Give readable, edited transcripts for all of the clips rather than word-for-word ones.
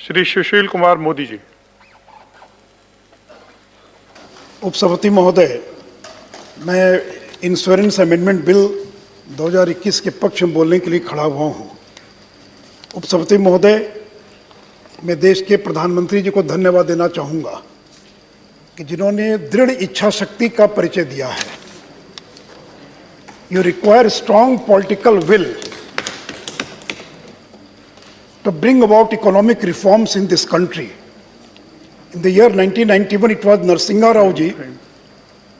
श्री सुशील कुमार मोदी जी। उपसभापति महोदय, मैं इंश्योरेंस अमेंडमेंट बिल 2021 के पक्ष में बोलने के लिए खड़ा हुआ हूँ। उपसभापति महोदय, मैं देश के प्रधानमंत्री जी को धन्यवाद देना चाहूँगा कि जिन्होंने दृढ़ इच्छा शक्ति का परिचय दिया है। You require strong political will to bring about economic reforms in this country. In the year 1991, it was Narasimha Rao ji,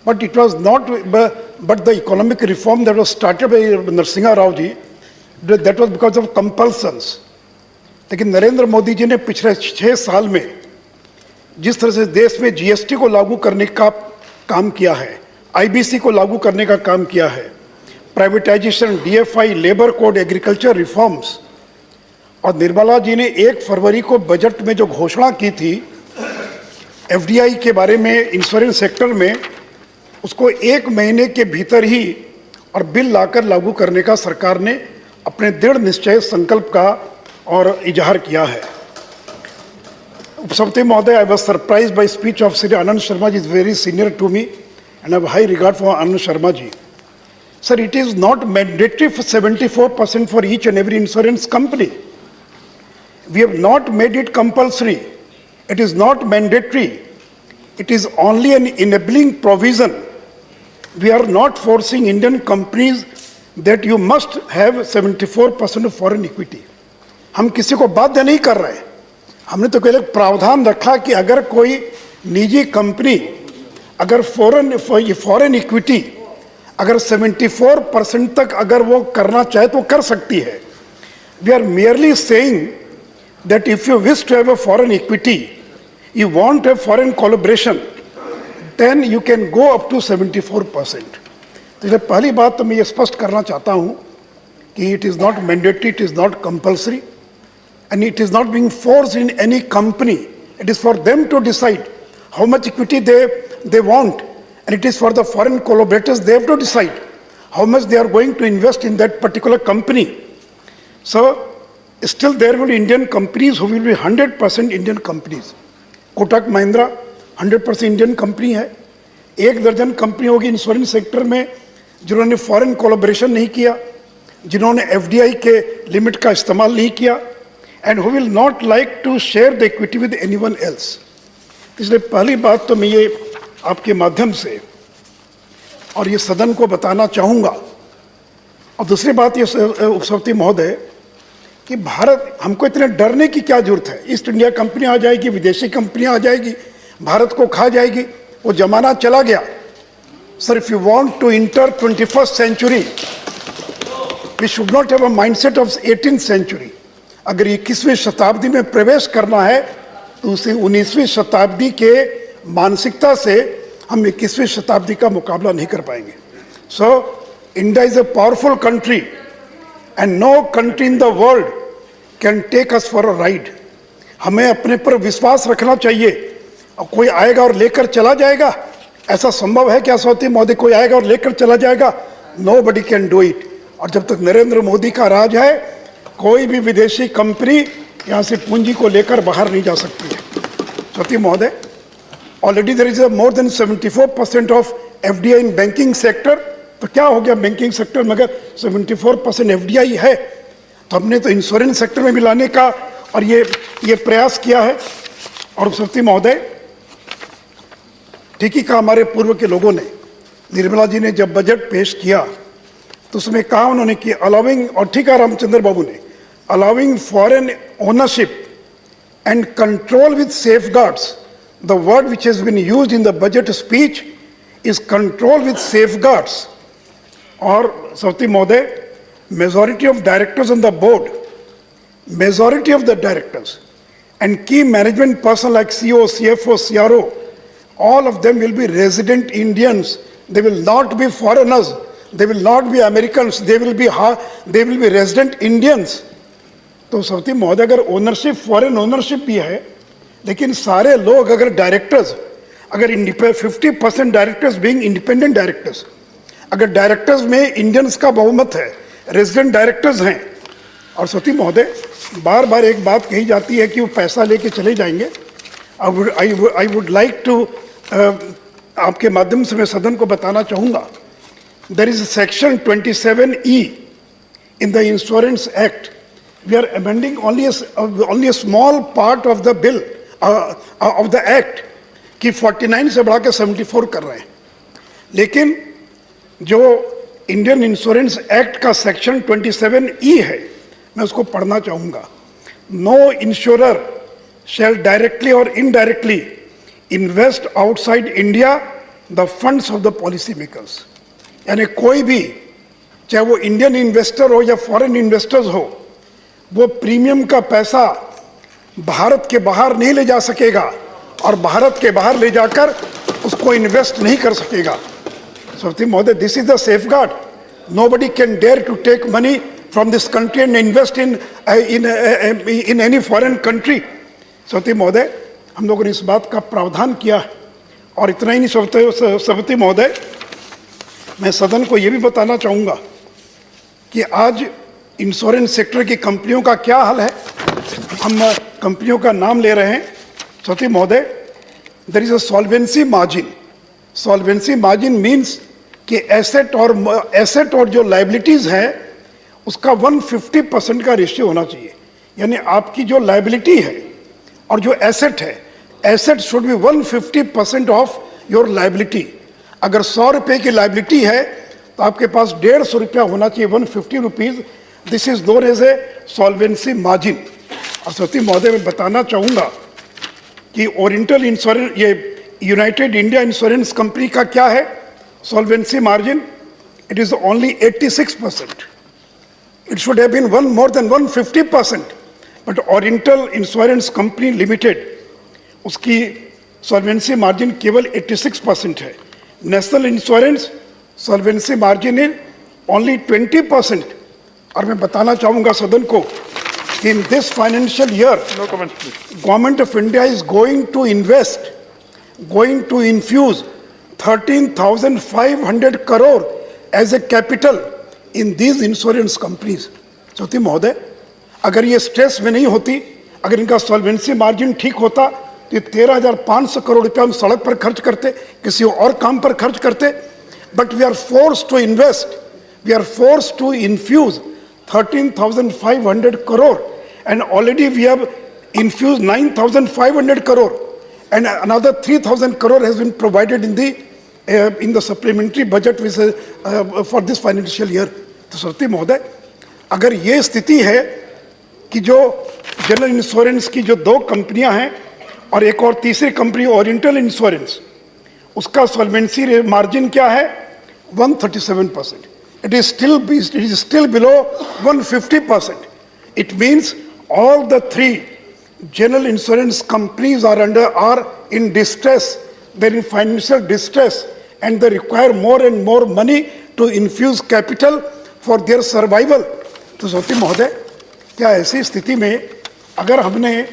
but it was not, but the economic reform that was started by Narasimha Rao ji, that was because of compulsions. लेकिन नरेंद्र मोदी जी ने पिछले 6 साल में जिस तरह से देश में जीएसटी को लागू करने का काम किया है, आईबीसी को लागू करने का काम किया है, privatisation, DFI, labour code, agriculture reforms, और निर्मला जी ने 1 फरवरी को बजट में जो घोषणा की थी एफडीआई के बारे में इंश्योरेंस सेक्टर में, उसको 1 महीने के भीतर ही और बिल लाकर लागू करने का सरकार ने अपने दृढ़ निश्चय संकल्प का और इजहार किया है। उपसभापति महोदय, I was surprised by speech of Shri Anand Sharma ji, is very senior to me and I have high regard for Anand Sharma ji. Sir, it is not mandatory for 74% for each and every insurance company. We have not made it compulsory. It is not mandatory. It is only an enabling provision. We are not forcing Indian companies that you must have 74% of foreign equity. हम किसी को बाध्य नहीं कर रहे हैं। हमने तो केवल प्रावधान रखा कि अगर कोई निजी कंपनी अगर फॉरेन इक्विटी अगर 74% तक अगर वो करना चाहे तो कर सकती है। We are merely saying that if you wish to have a foreign equity, you want a foreign collaboration, then you can go up to 74%. तो पहली बात तो मैं ये स्पष्ट करना चाहता हूँ कि it is not mandatory, it is not compulsory, and it is not being forced in any company. It is for them to decide how much equity they want, and it is for the foreign collaborators, they have to decide how much they are going to invest in that particular company. So still there will be Indian companies who will be 100% Indian companies. Kotak Mahindra 100% Indian company है। 1 दर्जन company होगी insurance sector में जिन्होंने foreign collaboration नहीं किया, जिन्होंने FDI के limit का इस्तेमाल नहीं किया, and who will not like to share the equity with anyone else. इसलिए पहली बात तो मैं ये आपके माध्यम से और ये सदन को बताना चाहूँगा। और दूसरी बात ये उपसभापति महोदय कि भारत, हमको इतने डरने की क्या जरूरत है? ईस्ट इंडिया कंपनी आ जाएगी, विदेशी कंपनियां आ जाएगी, भारत को खा जाएगी, वो जमाना चला गया। Sir, if you want to enter 21st century, we should not have a mindset of 18th century. अगर 21वीं शताब्दी में प्रवेश करना है तो उसे 19वीं शताब्दी के मानसिकता से हम 21वीं शताब्दी का मुकाबला नहीं कर पाएंगे। So India is a powerful country and no country in the world can take us for a ride. हमें अपने पर विश्वास रखना चाहिए। और कोई आएगा और लेकर चला जाएगा, ऐसा संभव है क्या सौती मोदी? कोई आएगा और लेकर चला जाएगा? Nobody can do it. और जब तक नरेंद्र मोदी का राज है, कोई भी विदेशी कंपनी यहाँ से पूंजी को लेकर बाहर नहीं जा सकती है। सौती महोदय, already there is more than 74% of FDI in banking sector. तो क्या हो गया बैंकिंग सेक्टर में? अगर 74% एफडीआई है तो हमने तो इंश्योरेंस सेक्टर में भी लाने का और ये प्रयास किया है। और उपसभापति महोदय, ठीक ही कहा हमारे पूर्व के लोगों ने। निर्मला जी ने जब बजट पेश किया तो उसमें कहा उन्होंने कि अलाउिंग, और ठीक है रामचंद्र बाबू ने, allowing foreign ownership and control with safeguards. The word which has been used in the budget speech is control with safeguards. और सौती महोदय, majority of directors on the board, majority of the directors and key management person like CEO, CFO, CRO, all of them will be resident Indians. They will not be foreigners. They will not be Americans. They will be resident Indians. तो सौती महोदय, अगर ownership foreign ownership भी है, लेकिन सारे लोग अगर directors, अगर 50% डायरेक्टर्स बीइंग इंडिपेंडेंट डायरेक्टर्स, अगर डायरेक्टर्स में इंडियंस का बहुमत है, रेजिडेंट डायरेक्टर्स हैं, और सती महोदय, बार बार एक बात कही जाती है कि वो पैसा लेके चले जाएंगे। आई वुड लाइक टू आपके माध्यम से मैं सदन को बताना चाहूँगा, there is section 27E in the Insurance Act. We are amending only a small part of the bill, of the act, कि 49 से बढ़ा के 74 कर रहे हैं। लेकिन जो इंडियन इंश्योरेंस एक्ट का सेक्शन 27E है, मैं उसको पढ़ना चाहूँगा। No insurer shall directly or indirectly invest outside India the funds of the policy makers. यानी कोई भी, चाहे वो इंडियन इन्वेस्टर हो या फॉरेन इन्वेस्टर्स हो, वो प्रीमियम का पैसा भारत के बाहर नहीं ले जा सकेगा और भारत के बाहर ले जाकर उसको इन्वेस्ट नहीं कर सकेगा। सती महोदय, this is the safeguard. Nobody can dare to take money from this country and invest in any foreign country. सती महोदय, हम लोगों ने इस बात का प्रावधान किया है। और इतना ही नहीं सती महोदय, मैं सदन को ये भी बताना चाहूँगा कि आज इंश्योरेंस सेक्टर की कंपनियों का क्या हाल है। हम कंपनियों का नाम ले रहे हैं। सती महोदय, there is a solvency margin. Solvency margin means कि एसेट और जो लाइबिलिटीज है उसका 150% का रेशियो होना चाहिए। यानी आपकी जो लाइबिलिटी है और जो एसेट है, asset should be 150% of your liability. अगर 100 रुपये की लाइबिलिटी है तो आपके पास 150 रुपया होना चाहिए, 150 rupees. This is known as a solvency margin. और सती महोदय, मैं बताना चाहूँगा कि ओरिएंटल इंश्योरेंस, ये यूनाइटेड इंडिया इंश्योरेंस कंपनी का क्या है solvency margin? It is only 86%। It should have been more than 150%, but oriental insurance company limited, उसकी सॉल्वेंसी मार्जिन केवल 86% है। National insurance solvency margin is only 20%। और मैं बताना चाहूँगा सदन को कि in this financial year government of India is going to infuse 13,500 crore as a capital in these insurance companies. सती महोदय, अगर ये स्ट्रेस में नहीं होती, अगर इनका सॉल्वेंसी मार्जिन ठीक होता तो ये 13,500 करोड़ रुपया हम सड़क पर खर्च करते, किसी और काम पर खर्च करते। But we are forced to invest, we are forced to infuse 13,500 crore, and already we have infused 9,500 crore, and another 3,000 crore has been provided in the supplementary budget which is for this financial year. तो सती महोदय, अगर ये स्थिति है कि जो general insurance की जो 2 कंपनियां हैं और एक और तीसरी कंपनी ओरिएंटल इंश्योरेंस, उसका सॉल्वेंसी मार्जिन क्या है? 137%. It is still below 150%. It means all the 3 general insurance companies are in distress. They're in financial distress, and they require more and more money to infuse capital for their survival. तो सती महोदय, क्या ऐसी स्थिति में अगर हमने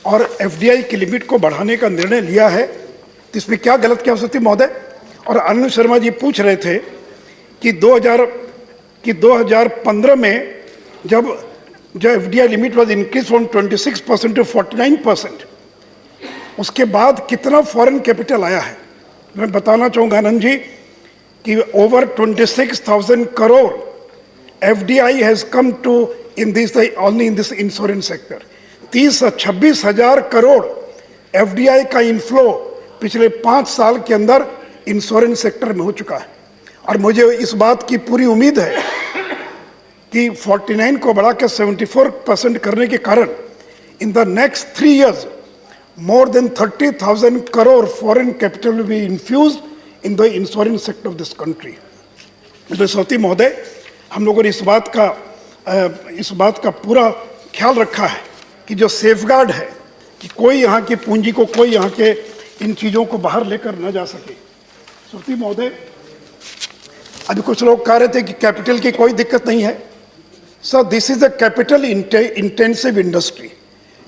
और FDI की लिमिट को बढ़ाने का निर्णय लिया है तो इसमें क्या गलत क्या सती महोदय? और आनंद शर्मा जी पूछ रहे थे कि 2015 में जब FDI limit was increase from 26% to 49%, उसके बाद कितना फॉरेन कैपिटल आया है। मैं बताना चाहूँगा आनंद जी कि over 26,000 crore FDI has come to only in this insurance sector. 26,000 crore FDI का इनफ्लो पिछले 5 साल के अंदर इंश्योरेंस सेक्टर में हो चुका है। और मुझे इस बात की पूरी उम्मीद है कि 49 को बढ़ा के 74% करने के कारण in the next 3 years more than 30,000 crore foreign capital will be infused in the insurance sector of this country. तो सती महोदय, हम लोगों ने इस बात का पूरा ख्याल रखा है कि जो सेफगार्ड है कि कोई यहाँ की पूंजी को, कोई यहाँ के इन चीज़ों को बाहर लेकर न जा सके। सती महोदय, अभी कुछ लोग कह रहे थे कि कैपिटल की कोई दिक्कत नहीं है। Sir, this is a capital intensive industry,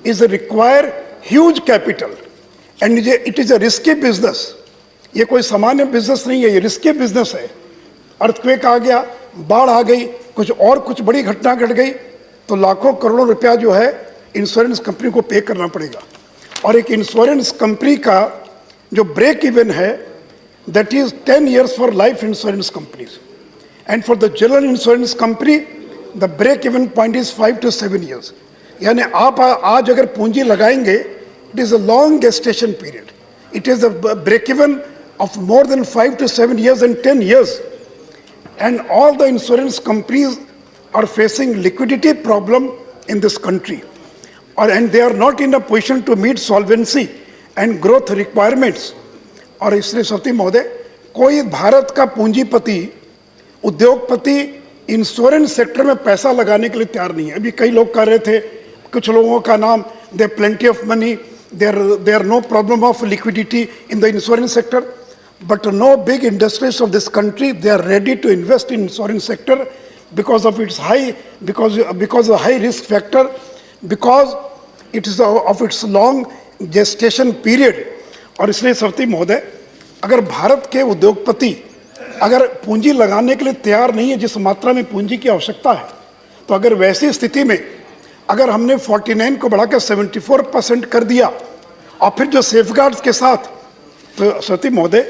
is require huge capital, and it is a risky business. ये कोई सामान्य बिजनेस नहीं है, ये रिस्की बिजनेस है। अर्थक्वेक आ गया, बाढ़ आ गई, कुछ बड़ी घटना घट गई तो लाखों करोड़ों रुपया जो है इंश्योरेंस कंपनी को पे करना पड़ेगा। और एक इंश्योरेंस कंपनी का जो ब्रेक इवन है that is 10 years for life insurance companies, and for the general insurance company the break even point is 5 to 7 years। यानी आप आज अगर पूंजी लगाएंगे, it is a long gestation period, it is a break even of more than 5 to 7 years and 10 years, and all the insurance companies are facing liquidity problem in this country, and they are not in a position to meet solvency and growth requirements। और इसलिए सती महोदय, कोई भारत का पूंजीपति, उद्योगपति insurance sector में पैसा लगाने के लिए तैयार नहीं है। अभी कई लोग कह रहे थे, कुछ लोगों का नाम, they plenty of money, there are no problem of liquidity in the insurance sector, but no big industries of this country, they are ready to invest in insurance sector because of its because of the high risk factor, because it is of its long gestation period। और इसलिए सती महोदय, अगर भारत के उद्योगपति अगर पूंजी लगाने के लिए तैयार नहीं है, जिस मात्रा में पूंजी की आवश्यकता है, तो अगर वैसी स्थिति में अगर हमने 49 को बढ़ाकर 74% कर दिया और फिर जो सेफगार्ड्स के साथ, तो सती महोदय,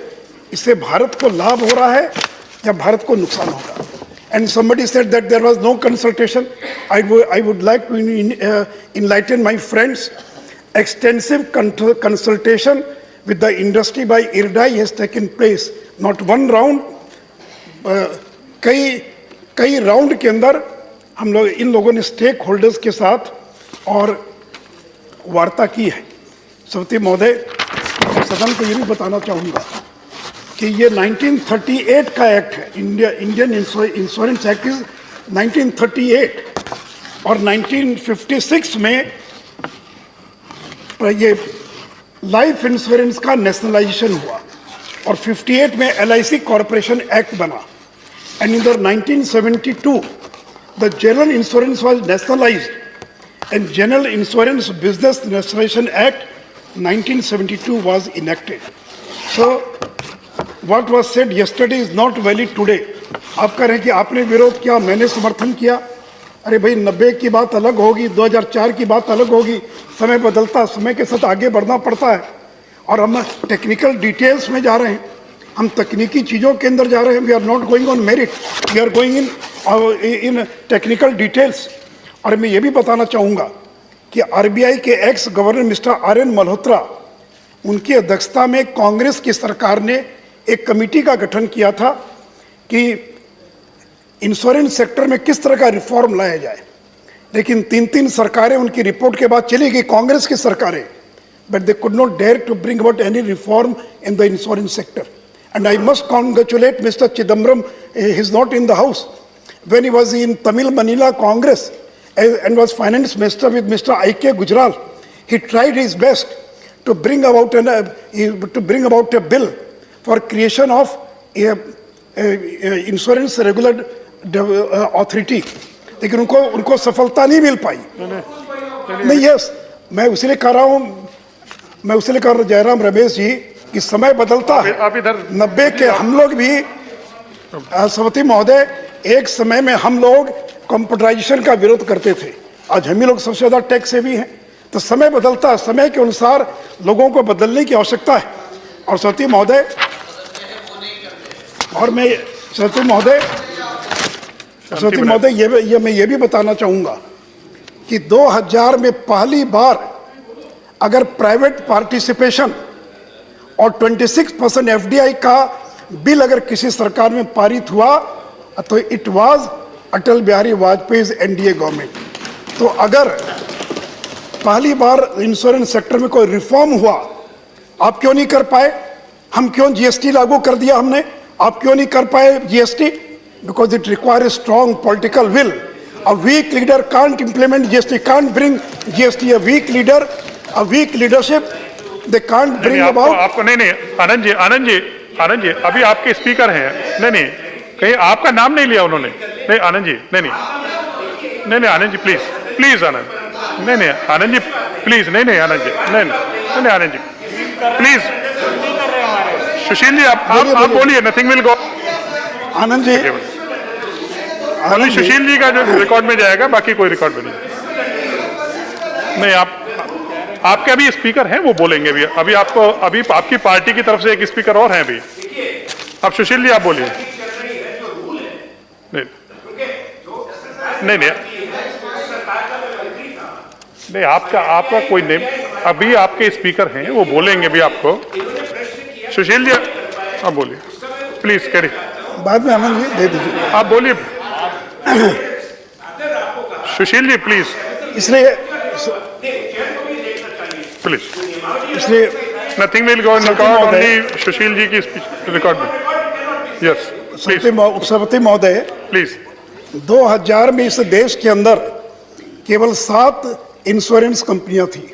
इससे भारत को लाभ हो रहा है या भारत को नुकसान हो रहा है? And somebody said that there was no consultation. I would like to enlighten my friends. Extensive consultation with the industry by IRDAI has taken place. Not one round, कई राउंड के अंदर हम लोग, इन लोगों ने स्टेक होल्डर्स के साथ और वार्ता की है। सवती महोदय, सदन को ये भी बताना चाहूँगा कि ये 1938 का एक्ट है, इंडियन इंश्योरेंस एक्ट इज 1938, और 1956 में ये लाइफ इंश्योरेंस का नेशनलाइजेशन हुआ, और 58 में LIC कॉरपोरेशन एक्ट बना, and in 1972 the general insurance was nationalized, and General Insurance Business Nationalization Act 1972 was enacted. So what was said yesterday is not valid today। आप कह रहे हैं कि आपने विरोध किया, मैंने समर्थन किया। अरे भाई, 90 की बात अलग होगी, 2004 की बात अलग होगी, समय बदलता, समय के साथ आगे बढ़ना पड़ता है, और हम टेक्निकल डिटेल्स में जा रहे हैं, हम तकनीकी चीज़ों के अंदर जा रहे हैं। We are not going on merit, we are going in technical details. और मैं ये भी बताना चाहूँगा कि RBI के ex governor mister RN Malhotra, उनकी अध्यक्षता में कांग्रेस की सरकार ने एक कमेटी का गठन किया था कि इंश्योरेंस सेक्टर में किस तरह का रिफॉर्म लाया जाए, लेकिन 3 सरकारें उनकी रिपोर्ट के बाद चली गई, कांग्रेस की सरकारें, but they could not dare to bring about any reform in the insurance sector. And I must congratulate Mr. Chidambaram, he is not in the house. When he was in Tamil Manila Congress and was finance minister with Mr. I.K. Gujral, he tried his best to bring about a bill for creation of insurance regular authority, लेकिन उनको सफलता नहीं मिल पाई। नहीं, yes, मैं उसलिए कह रहा हूँ जयराम रमेश जी कि समय बदलता है। 90 के हम लोग भी, सवती महोदय, एक समय में हम लोग कंप्यूटराइजेशन का विरोध करते थे, आज हम ही लोग सबसे ज़्यादा टैक्स सेवी हैं। तो समय बदलता है, समय के अनुसार लोगों को बदलने की आवश्यकता है। और सवती महोदय, और मैं सवती महोदय मैं ये भी बताना चाहूँगा कि 2000 में पहली बार अगर प्राइवेट पार्टिसिपेशन और 26% FDI का बिल अगर किसी सरकार में पारित हुआ तो it was Atal Bihari Vajpayee NDA government. तो अगर पहली बार इंश्योरेंस सेक्टर में कोई रिफॉर्म हुआ, आप क्यों नहीं कर पाए? हम क्यों GST लागू कर दिया हमने, आप क्यों नहीं कर पाए GST? Because it requires strong political will. A weak leader can't implement GST, can't bring GST. A weak leader, a weak leadership, they can't bring about. आपको नहीं, आनंद जी, अभी आपके स्पीकर हैं। नहीं, कहीं आपका नाम नहीं लिया उन्होंने। नहीं, आनंद जी, नहीं, आनंद जी, प्लीज आनंद, नहीं, आनंद जी, प्लीज, नहीं, आनंद जी, नहीं, आनंद जी, प्लीज। सुशील जी, आप बोलिए, नथिंग विल गो। आनंद जी, अभी सुशील जी का जो रिकॉर्ड में जाएगा, बाकी कोई रिकॉर्ड में नहीं। नहीं, आपके अभी स्पीकर हैं, वो बोलेंगे भी। अभी आपको, अभी आपकी पार्टी की तरफ से एक स्पीकर और हैं अभी। अब सुशील जी आप बोलिए। नहीं, नहीं, आपका कोई नहीं। अभी आपके स्पीकर हैं, वो बोलेंगे भी आपको। सुशील जी आप बोलिए प्लीज। करिए, बाद में आनंद जी दे दीजिए, आप बोलिए सुशील जी प्लीज, इसलिए प्लीज। इसलिए nothing will go in record, only Sushil ji की स्पीच रिकॉर्ड में। यस प्लीज, उपसभापति महोदय, प्लीज। 2000 में इस देश के अंदर केवल 7 इंश्योरेंस कंपनियां थी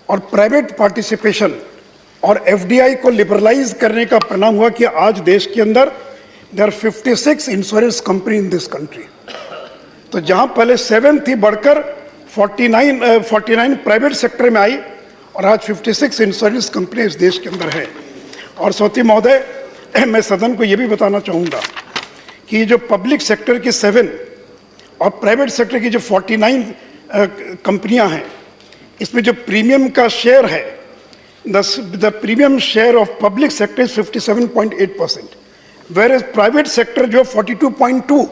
और प्राइवेट पार्टिसिपेशन और एफडीआई को लिबरलाइज करने का परिणाम हुआ कि आज देश के अंदर there 56 insurance company in this country. तो जहां पहले 7 थी, बढ़कर 49 प्राइवेट सेक्टर में आई और आज 56 इंश्योरेंस कंपनी इस देश के अंदर है। और सौती महोदय, मैं सदन को यह भी बताना चाहूँगा कि जो पब्लिक सेक्टर की 7 और प्राइवेट सेक्टर की जो 49 कंपनियां हैं, इसमें जो प्रीमियम का शेयर है, the premium share of public sector is 57.8%, whereas private sector जो 42.2।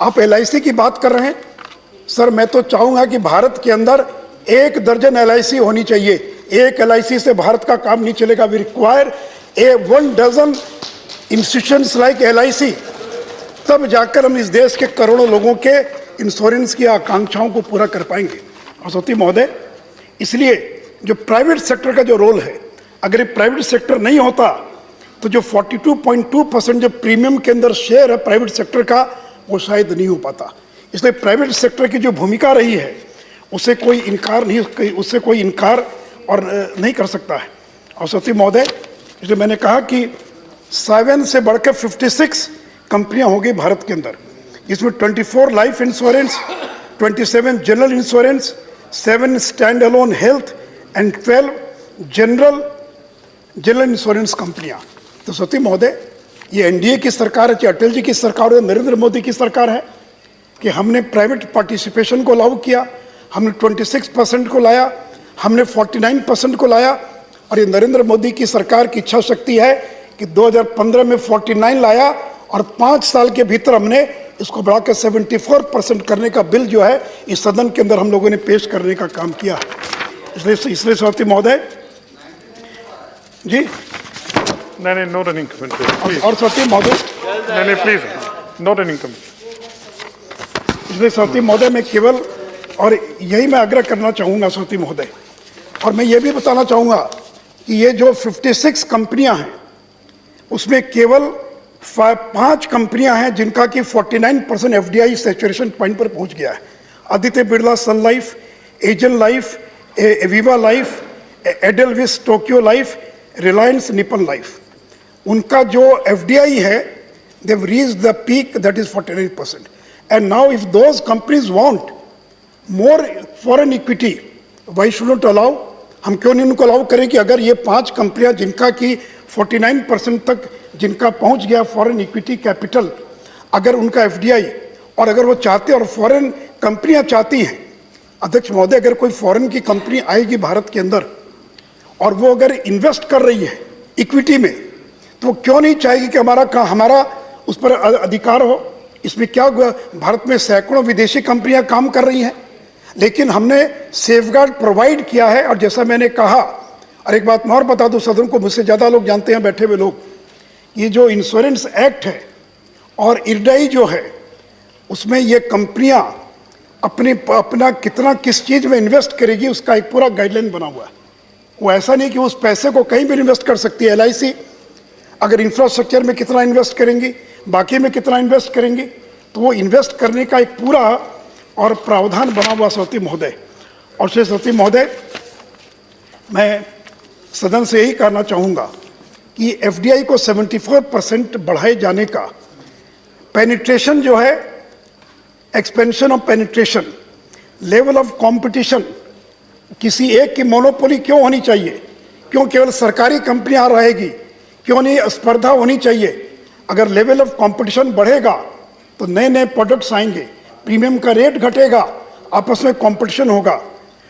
आप LIC की बात कर रहे हैं सर, मैं तो चाहूंगा कि भारत के अंदर 1 दर्जन LIC होनी चाहिए। एक LIC से भारत का काम नहीं चलेगा। We require 1 dozen institutions like LIC, तब जाकर हम इस देश के करोड़ों लोगों के इंश्योरेंस की आकांक्षाओं को पूरा कर पाएंगे। और सौती महोदय, इसलिए जो प्राइवेट सेक्टर का जो रोल है, अगर ये प्राइवेट सेक्टर नहीं होता तो जो 42.2% जो प्रीमियम के अंदर शेयर है प्राइवेट सेक्टर का, वो शायद नहीं हो पाता। इसलिए प्राइवेट सेक्टर की जो भूमिका रही है उससे कोई इनकार और नहीं कर सकता है। और सौती महोदय, इसलिए मैंने कहा कि 7 से बढ़कर 56 कंपनियां हो गई भारत के अंदर। इसमें 24 life insurance, 27 general insurance, 7 stand alone health and 12 general insurance कंपनियां। तो सती महोदय, ये NDA की सरकार है, चाहे अटल जी की सरकार है, नरेंद्र मोदी की सरकार है, कि हमने प्राइवेट पार्टिसिपेशन को लागू किया, हमने 26% को लाया, हमने 49% को लाया। और ये नरेंद्र मोदी की सरकार की इच्छा शक्ति है कि 2015 में 49 लाया और 5 साल के भीतर हमने इसको बढ़ाकर 74% करने का बिल जो है इस सदन के अंदर हम लोगों ने पेश करने का काम किया। इसलिए सौती महोदय जी, नहीं, नो रनिंग कमेंट। और सौती महोदय, नहीं, प्लीज, नो रनिंग कमेंट। इसलिए सौती महोदय, मैं केवल और यही मैं आग्रह करना चाहूँगा सौती महोदय, और मैं ये भी बताना चाहूँगा कि ये जो 56 कंपनियां हैं उसमें केवल 5 कंपनियां हैं जिनका कि 49% FDI सैचुरेशन पॉइंट पर पहुंच गया है। आदित्य बिरला सन लाइफ, एजल life, Aviva life, Edelweiss Tokyo life, Reliance Nippon life, उनका जो FDI है, they have reached the peak that is 49%. And now if those companies want more foreign equity, why shouldn't allow? हम क्यों नहीं उनको अलाउ करें कि अगर ये 5 कंपनियां जिनका कि 49% तक जिनका पहुंच गया फॉरेन इक्विटी कैपिटल, अगर उनका FDI, और अगर वो चाहते और फॉरेन कंपनियां चाहती हैं, अध्यक्ष महोदय, अगर कोई फॉरेन की कंपनी आएगी भारत के अंदर और वो अगर इन्वेस्ट कर रही है इक्विटी में, तो वो क्यों नहीं चाहेगी कि हमारा उस पर अधिकार हो? इसमें क्या हुआ, भारत में सैकड़ों विदेशी कंपनियां काम कर रही हैं, लेकिन हमने सेफगार्ड प्रोवाइड किया है। और जैसा मैंने कहा, और एक बात मैं और बता दूं सदन को, मुझसे ज़्यादा लोग जानते हैं बैठे हुए लोग, ये जो इंश्योरेंस एक्ट है और IRDAI जो है, उसमें ये कंपनियां अपना कितना किस चीज़ में इन्वेस्ट करेगी उसका एक पूरा गाइडलाइन बना हुआ है। वो ऐसा नहीं कि उस पैसे को कहीं भी इन्वेस्ट कर सकती है। LIC अगर इंफ्रास्ट्रक्चर में कितना इन्वेस्ट करेंगी, बाकी में कितना इन्वेस्ट करेंगी, तो वो इन्वेस्ट करने का एक पूरा और प्रावधान बना हुआ सौती महोदय। और श्री सौती महोदय, मैं सदन से यही कहना चाहूँगा कि FDI को 74% बढ़ाए जाने का पेनिट्रेशन जो है, expansion of penetration, level of competition, किसी एक की मोनोपोली क्यों होनी चाहिए? क्यों केवल सरकारी कंपनियां रहेगी? क्यों नहीं स्पर्धा होनी चाहिए? अगर लेवल ऑफ कंपटीशन बढ़ेगा तो नए नए प्रोडक्ट्स आएंगे, प्रीमियम का रेट घटेगा, आपस में कंपटीशन होगा.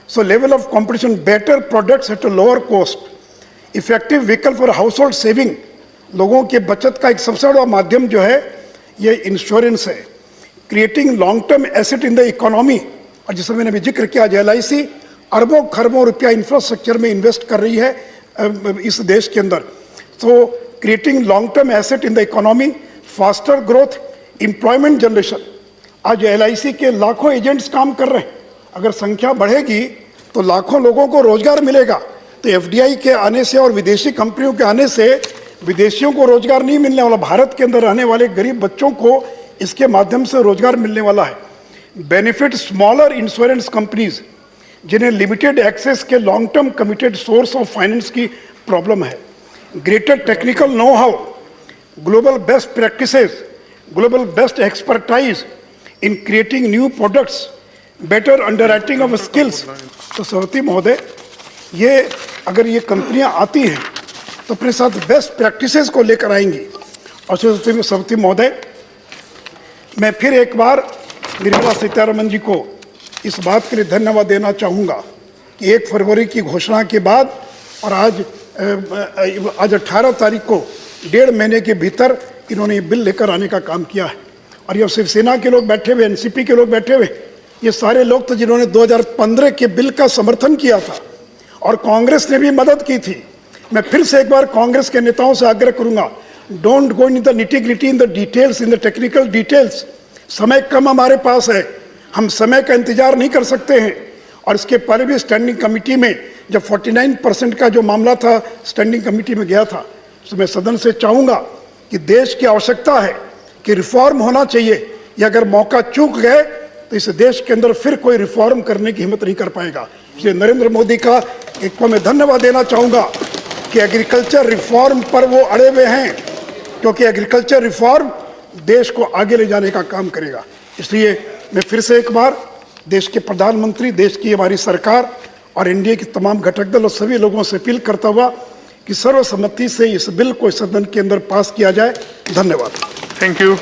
सो level of competition, better products at a lower cost, effective vehicle for house hold saving. लोगों के बचत का एक सबसे बड़ा माध्यम जो है ये इंश्योरेंस है. Creating long term asset in the economy, और जिसमें मैंने अभी जिक्र किया, LIC अरबों खरबों रुपया इंफ्रास्ट्रक्चर में इन्वेस्ट कर रही है इस देश के अंदर. तो creating long term asset in the economy, faster growth, employment generation. आज LIC के लाखों एजेंट्स काम कर रहे हैं. अगर संख्या बढ़ेगी तो लाखों लोगों को रोजगार मिलेगा. तो FDI के आने से और विदेशी कंपनियों के आने से विदेशियों को रोजगार नहीं मिलने वाला, भारत के अंदर रहने वाले गरीब बच्चों को इसके माध्यम से रोजगार मिलने वाला है. बेनिफिट स्मॉलर इंश्योरेंस कंपनीज जिन्हें लिमिटेड एक्सेस के long term committed source of finance की प्रॉब्लम है. Greater technical know how, global best practices, global best expertise in creating new products, better underwriting of skills. तो सभापति महोदय, ये अगर ये कंपनियां आती हैं तो अपने साथ बेस्ट प्रैक्टिसेस को लेकर आएंगी. और सभापति महोदय, मैं फिर एक बार निर्मला सीतारमण जी को इस बात के लिए धन्यवाद देना चाहूँगा कि 1 फरवरी की घोषणा के बाद और आज 18 तारीख को 1.5 महीने के भीतर इन्होंने ये बिल लेकर आने का काम किया है. और ये शिवसेना के लोग बैठे हुए, NCP के लोग बैठे हुए, ये सारे लोग तो जिन्होंने 2015 के बिल का समर्थन किया था और कांग्रेस ने भी मदद की थी. मैं फिर से एक बार कांग्रेस के नेताओं से आग्रह करूंगा, don't go in the nitty-gritty, in the details, in the technical details. समय कम हमारे पास है, हम समय का इंतजार नहीं कर सकते हैं. और इसके पहले भी स्टैंडिंग कमेटी में जब 49% का जो मामला था स्टैंडिंग कमेटी में गया था, तो मैं सदन से चाहूँगा कि देश की आवश्यकता है कि रिफॉर्म होना चाहिए. या अगर मौका चूक गए तो इस देश के अंदर फिर कोई रिफॉर्म करने की हिम्मत नहीं कर पाएगा. इसलिए नरेंद्र मोदी का एक को मैं धन्यवाद देना चाहूँगा कि एग्रीकल्चर रिफॉर्म पर वो अड़े हुए हैं, क्योंकि एग्रीकल्चर रिफॉर्म देश को आगे ले जाने का काम करेगा. इसलिए मैं फिर से एक बार देश के प्रधानमंत्री, देश की हमारी सरकार और NDA के तमाम घटक दल और सभी लोगों से अपील करता हुआ कि सर्वसम्मति से इस बिल को सदन के अंदर पास किया जाए. धन्यवाद. Thank you.